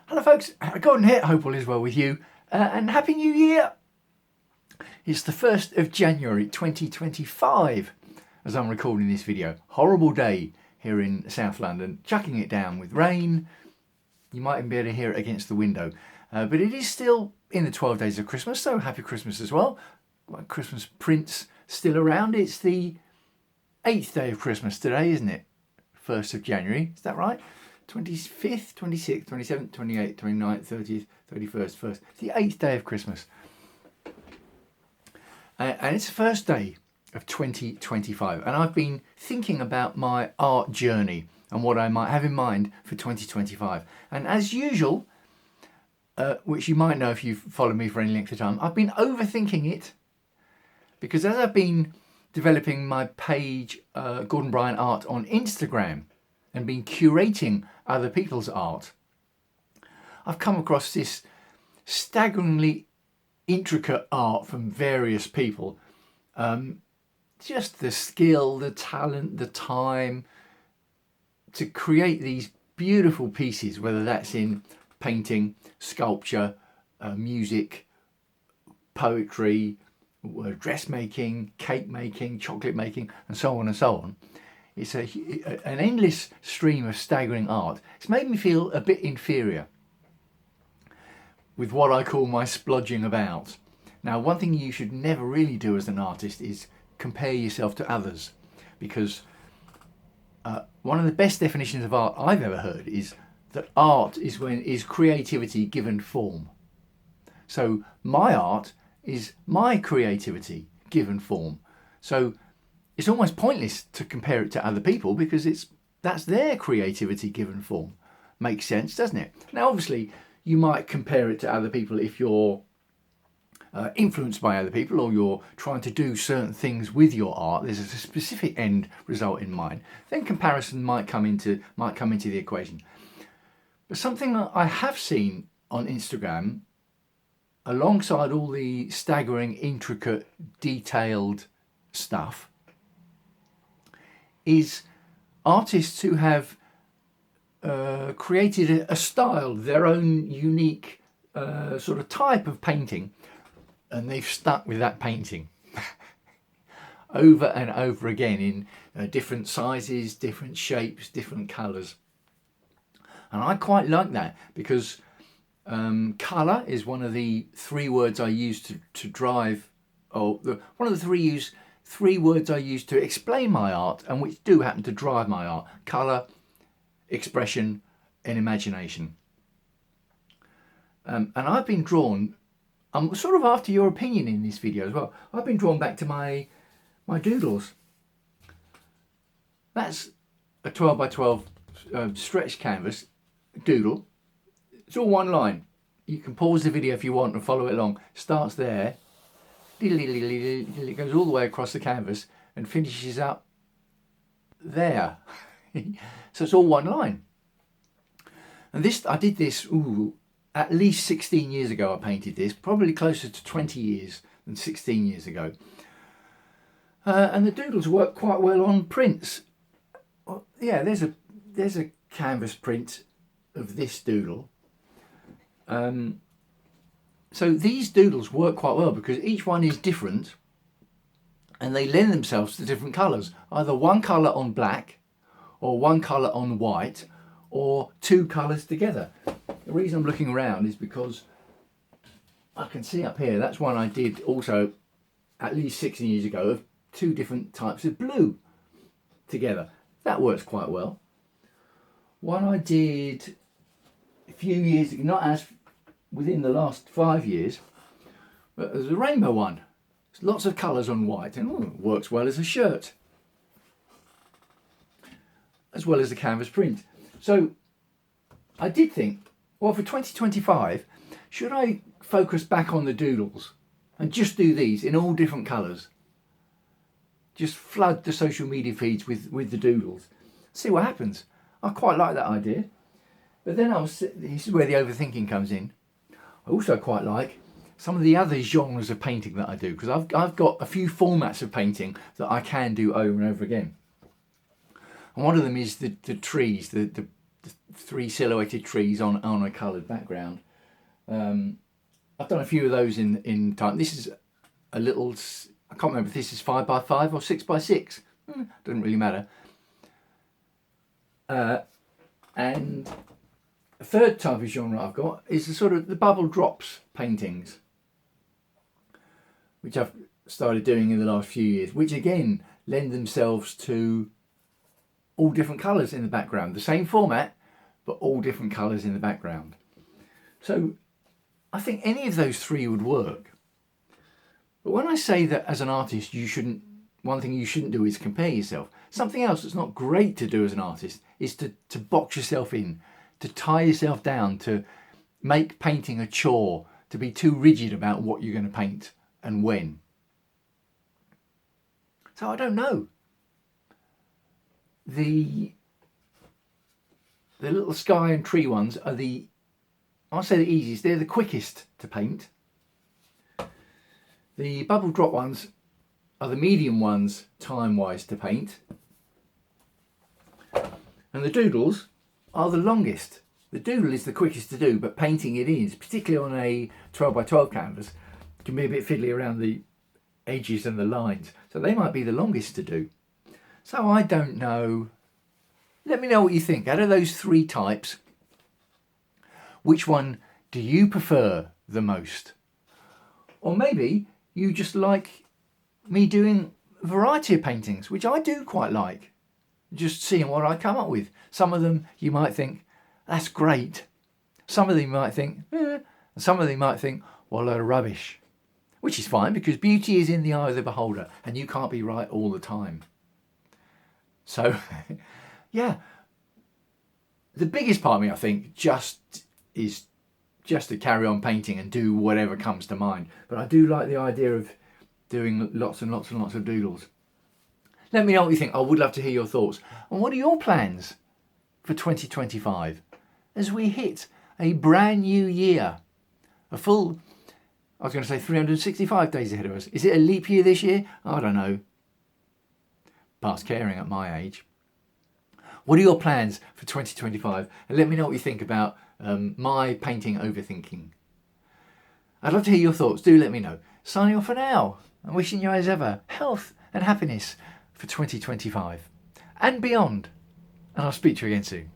Hello folks, Gordon here, hope all is well with you, and Happy New Year! It's the 1st of January 2025 as I'm recording this video. Horrible day here in South London, chucking it down with rain. You might even be able to hear it against the window, but it is still in the 12 days of Christmas, so happy Christmas as well. Christmas prints still around. It's the 8th day of Christmas today, isn't it? 1st of January, is that right? 25th, 26th, 27th, 28th, 29th, 30th, 31st, 1st. It's the 8th day of Christmas. And it's the first day of 2025. And I've been thinking about my art journey and what I might have in mind for 2025. And as usual, which you might know if you've followed me for any length of time, I've been overthinking it. Because as I've been developing my page, Gordon Bryan Art on Instagram, and been curating other people's art, I've come across this staggeringly intricate art from various people. Just the skill, the talent, the time to create these beautiful pieces, whether that's in painting, sculpture, music, poetry, dressmaking, cake making, chocolate making, and so on and so on. It's an endless stream of staggering art. It's made me feel a bit inferior with what I call my splodging about. Now, one thing you should never really do as an artist is compare yourself to others, because one of the best definitions of art I've ever heard is that art is creativity given form. So my art is my creativity given form. So it's almost pointless to compare it to other people because that's their creativity given form. Makes sense, doesn't it? Now, obviously, you might compare it to other people if you're influenced by other people or you're trying to do certain things with your art. There's a specific end result in mind. Then comparison might come into the equation. But something that I have seen on Instagram, alongside all the staggering, intricate, detailed stuff, is artists who have created a style, their own unique sort of type of painting, and they've stuck with that painting over and over again in different sizes, different shapes, different colours. And I quite like that because colour is one of the three words I use to drive, one of the three words I use to explain my art, and which do happen to drive my art: colour, expression, and imagination. And I've been drawn, I'm sort of after your opinion in this video as well, I've been drawn back to my doodles. That's a 12 by 12 stretch canvas doodle. It's all one line. You can pause the video if you want and follow it along. Starts there, it goes all the way across the canvas and finishes up there. So it's all one line. And I did this at least 16 years ago. I painted this, probably closer to 20 years than 16 years ago. And the doodles work quite well on prints. Well, yeah, there's a canvas print of this doodle. So these doodles work quite well because each one is different and they lend themselves to different colours. Either one colour on black or one colour on white or two colours together. The reason I'm looking around is because I can see up here, that's one I did also at least 16 years ago of two different types of blue together. That works quite well. One I did a few years ago, not as within the last 5 years, but there's a rainbow one. There's lots of colours on white and it works well as a shirt, as well as the canvas print. So I did think, well, for 2025, should I focus back on the doodles and just do these in all different colours? Just flood the social media feeds with the doodles. See what happens. I quite like that idea. But then this is where the overthinking comes in. I also quite like some of the other genres of painting that I do, because I've got a few formats of painting that I can do over and over again. And one of them is the trees, the three silhouetted trees on a coloured background. I've done a few of those in time. This is a little, I can't remember if this is 5x5 or 6x6. Doesn't really matter. And a third type of genre I've got is the sort of the bubble drops paintings, which I've started doing in the last few years, which again lend themselves to all different colours in the background. The same format, but all different colours in the background. So I think any of those three would work. But when I say that as an artist, one thing you shouldn't do is compare yourself. Something else that's not great to do as an artist is to box yourself in, to tie yourself down, to make painting a chore, to be too rigid about what you're going to paint and when. So I don't know. The little sky and tree ones are I'll say the easiest. They're the quickest to paint. The bubble drop ones are the medium ones time-wise to paint. And the doodles are the longest. The doodle is the quickest to do, but painting it in, particularly on a 12x12 canvas, can be a bit fiddly around the edges and the lines. So they might be the longest to do. So I don't know. Let me know what you think. Out of those three types, which one do you prefer the most? Or maybe you just like me doing a variety of paintings, which I do quite like. Just seeing what I come up with. Some of them you might think, that's great. Some of them you might think, and some of them might think, what a load of rubbish. Which is fine, because beauty is in the eye of the beholder, and you can't be right all the time. So, yeah. The biggest part of me, I think, is just to carry on painting and do whatever comes to mind. But I do like the idea of doing lots and lots and lots of doodles. Let me know what you think. I would love to hear your thoughts. And what are your plans for 2025 as we hit a brand new year? A full, I was going to say 365 days ahead of us. Is it a leap year this year? I don't know. Past caring at my age. What are your plans for 2025? And let me know what you think about my painting overthinking. I'd love to hear your thoughts. Do let me know. Signing off for now. I'm wishing you as ever health and happiness for 2025 and beyond. And I'll speak to you again soon.